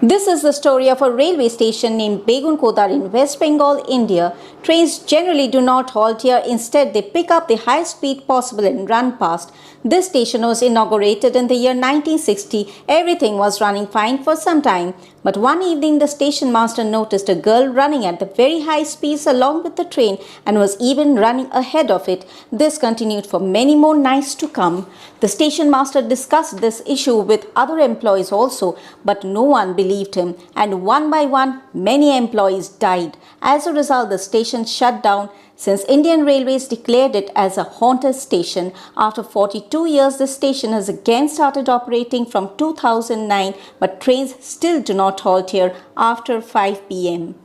This is the story of a railway station named Begunkodar in West Bengal, India. Trains generally do not halt here. Instead, they pick up the highest speed possible and run past. This station was inaugurated in the year 1960. Everything was running fine for some time. But one evening, the station master noticed a girl running at the very high speeds along with the train and was even running ahead of it. This continued for many more nights to come. The station master discussed this issue with other employees also, but no one believed him, and one by one, many employees died. As a result, the station shut down since Indian Railways declared it as a haunted station. After 42 years, the station has again started operating from 2009, but trains still do not halt here after 5 p.m.